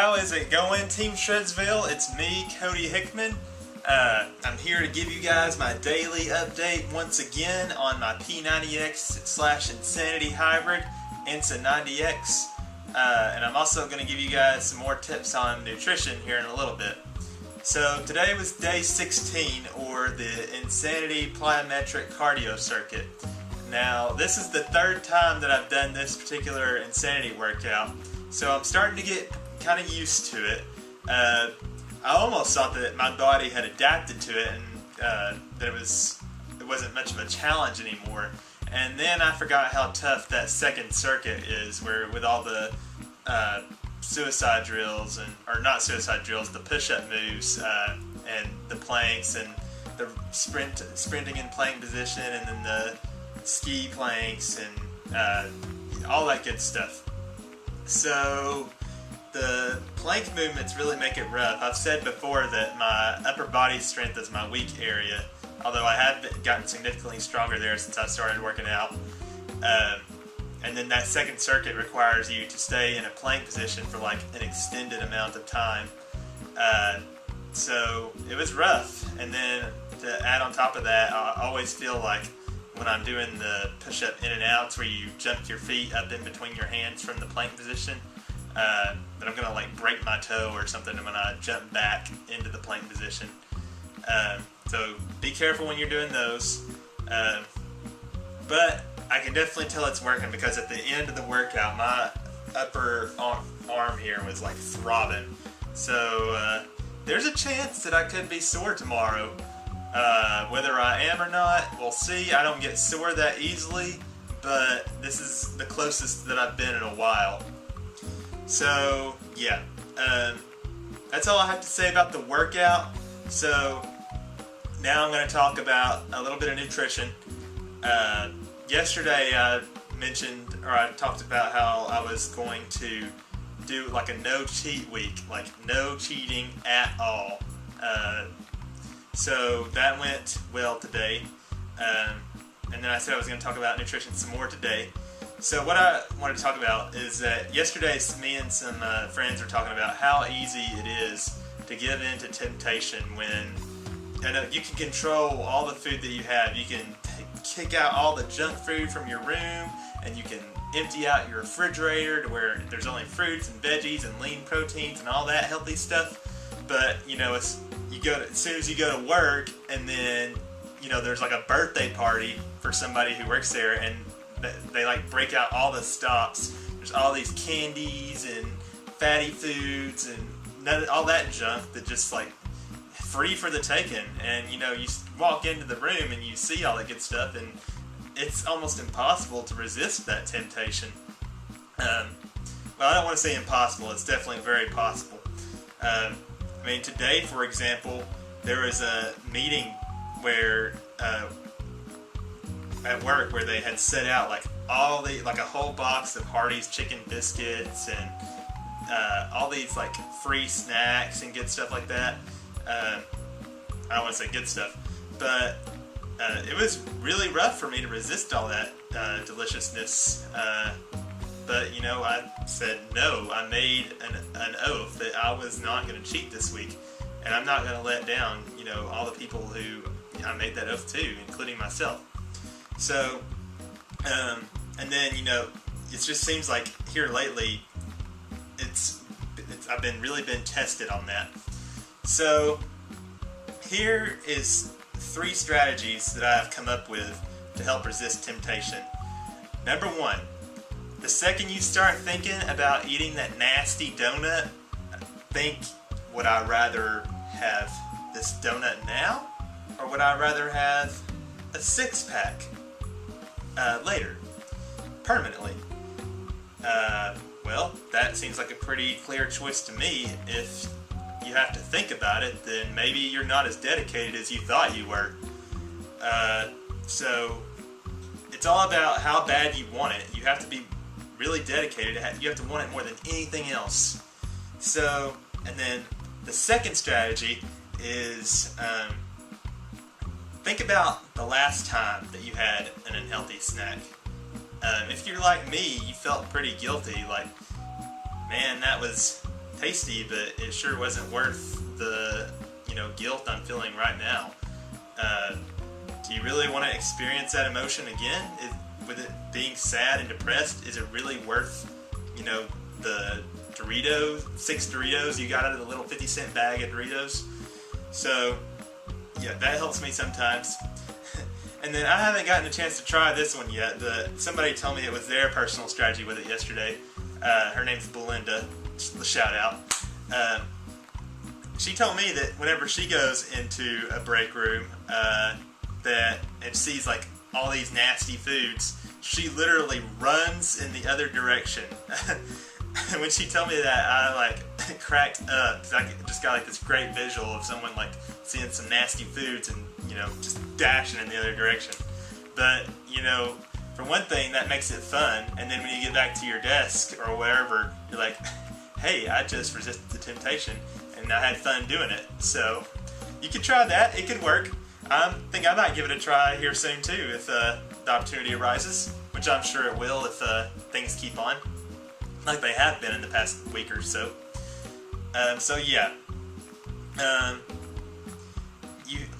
how is it going, Team Shredsville? It's me, Cody Hickman. I'm here to give you guys my daily update once again on my P90X / Insanity Hybrid Insa 90X. And I'm also going to give you guys some more tips on nutrition here in a little bit. So today was day 16, or the Insanity Plyometric cardio circuit. Now this is the third time that I've done this particular Insanity workout, so I'm starting to get kind of used to it. I almost thought that my body had adapted to it and that it wasn't much of a challenge anymore. And then I forgot how tough that second circuit is, where with all the suicide drills, or not suicide drills, the push-up moves and the planks and the sprinting in plank position, and then the ski planks and all that good stuff. So the plank movements really make it rough. I've said before that my upper body strength is my weak area, although I have gotten significantly stronger there since I started working out. And then that second circuit requires you to stay in a plank position for like an extended amount of time. So it was rough. And then to add on top of that, I always feel like when I'm doing the push-up in and outs, where you jump your feet up in between your hands from the plank position, that I'm gonna like break my toe or something when I jump back into the plank position. So be careful when you're doing those. But I can definitely tell it's working, because at the end of the workout, my upper arm here was like throbbing. So there's a chance that I could be sore tomorrow. Whether I am or not, we'll see. I don't get sore that easily, but this is the closest that I've been in a while. So yeah, that's all I have to say about the workout. So now I'm going to talk about a little bit of nutrition. Yesterday I talked about how I was going to do like a no cheat week, like no cheating at all. So that went well today. And then I said I was going to talk about nutrition some more today. So what I wanted to talk about is that yesterday me and some friends were talking about how easy it is to give in to temptation when you can control all the food that you have. You can kick out all the junk food from your room, and you can empty out your refrigerator to where there's only fruits and veggies and lean proteins and all that healthy stuff. But as soon as you go to work, and then there's like a birthday party for somebody who works there, and they like break out all the stops. There's all these candies and fatty foods and all that junk that just like free for the taking. And you walk into the room and you see all that good stuff, and it's almost impossible to resist that temptation. Well, I don't want to say impossible. It's definitely very possible. Today, for example, there was a meeting where at work where they had set out like a whole box of Hardee's chicken biscuits and all these like free snacks and good stuff like that. I don't want to say good stuff, but it was really rough for me to resist all that deliciousness. But I said no. I made an oath that I was not going to cheat this week, and I'm not going to let down all the people who I made that oath to, including myself. So and then it just seems like here lately I've really been tested on that. So here is 3 strategies that I have come up with to help resist temptation. Number 1, the second you start thinking about eating that nasty donut, think, would I rather have this donut now, or would I rather have a 6-pack later, permanently? Well, that seems like a pretty clear choice to me. If you have to think about it, then maybe you're not as dedicated as you thought you were. So it's all about how bad you want it. You have to be really dedicated. You have to want it more than anything else. So, and then the second strategy is think about the last time that you had an unhealthy snack. If you're like me, you felt pretty guilty, like, man, that was tasty, but it sure wasn't worth the, guilt I'm feeling right now. Do you really want to experience that emotion again? With it being sad and depressed, is it really worth, the Doritos, 6 Doritos you got out of the little 50-cent bag of Doritos? So, yeah, that helps me sometimes. And then I haven't gotten a chance to try this one yet, but somebody told me it was their personal strategy with it yesterday. Her name's Belinda. Shout out. She told me that whenever she goes into a break room and sees like all these nasty foods, she literally runs in the other direction. When she told me that, I like cracked up because I just got like this great visual of someone like seeing some nasty foods and just dashing in the other direction. But for one thing, that makes it fun, and then when you get back to your desk or wherever, you're like, hey, I just resisted the temptation and I had fun doing it. So you could try that. It could work. I think I might give it a try here soon too if the opportunity arises, which I'm sure it will if things keep on like they have been in the past week or so. So yeah,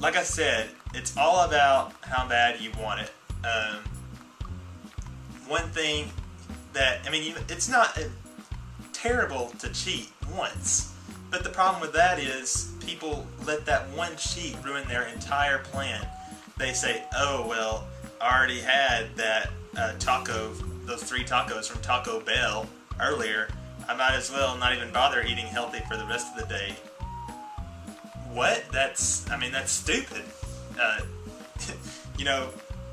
like I said, it's all about how bad you want it. One thing that, it's not terrible to cheat once, but the problem with that is people let that one cheat ruin their entire plan. They say, oh, well, I already had that taco, those 3 tacos from Taco Bell earlier. I might as well not even bother eating healthy for the rest of the day. What? That's stupid.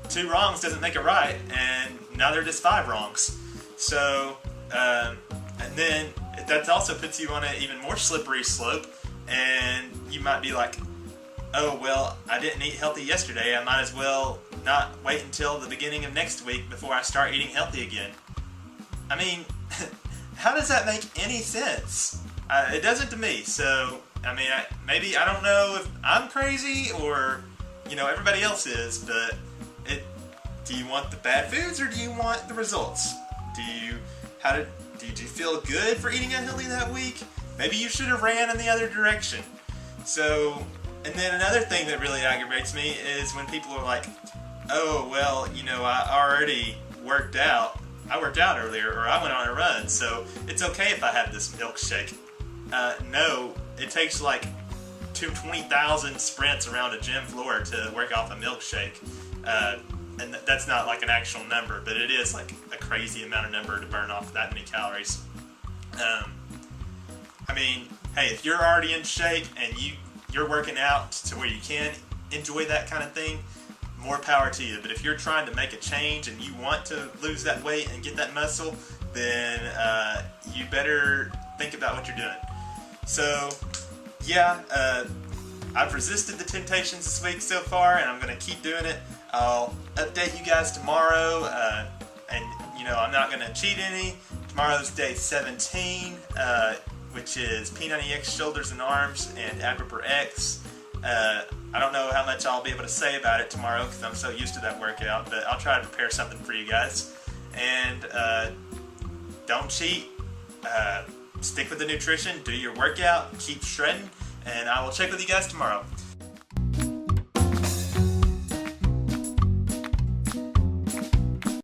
2 wrongs doesn't make it right, and now they're just 5 wrongs. So, and then that also puts you on an even more slippery slope, and you might be like, oh, well, I didn't eat healthy yesterday, I might as well not wait until the beginning of next week before I start eating healthy again. How does that make any sense? It doesn't to me, so, maybe, I don't know if I'm crazy or, everybody else is, but do you want the bad foods or do you want the results? Did you feel good for eating unhealthy that week? Maybe you should have ran in the other direction. So, and then another thing that really aggravates me is when people are like, oh, well, I already worked out. I worked out earlier, or I went on a run, so it's okay if I have this milkshake. No, it takes like 20,000 sprints around a gym floor to work off a milkshake. And that's not like an actual number, but it is like a crazy amount of number to burn off that many calories. Hey, if you're already in shape and you're working out to where you can enjoy that kind of thing, more power to you. But if you're trying to make a change and you want to lose that weight and get that muscle, then you better think about what you're doing. So, yeah, I've resisted the temptations this week so far, and I'm going to keep doing it. I'll update you guys tomorrow, and I'm not going to cheat any. Tomorrow's day 17, which is P90X shoulders and arms and Abra X. I don't know how much I'll be able to say about it tomorrow because I'm so used to that workout, but I'll try to prepare something for you guys. And don't cheat. Stick with the nutrition, do your workout, keep shredding, and I will check with you guys tomorrow.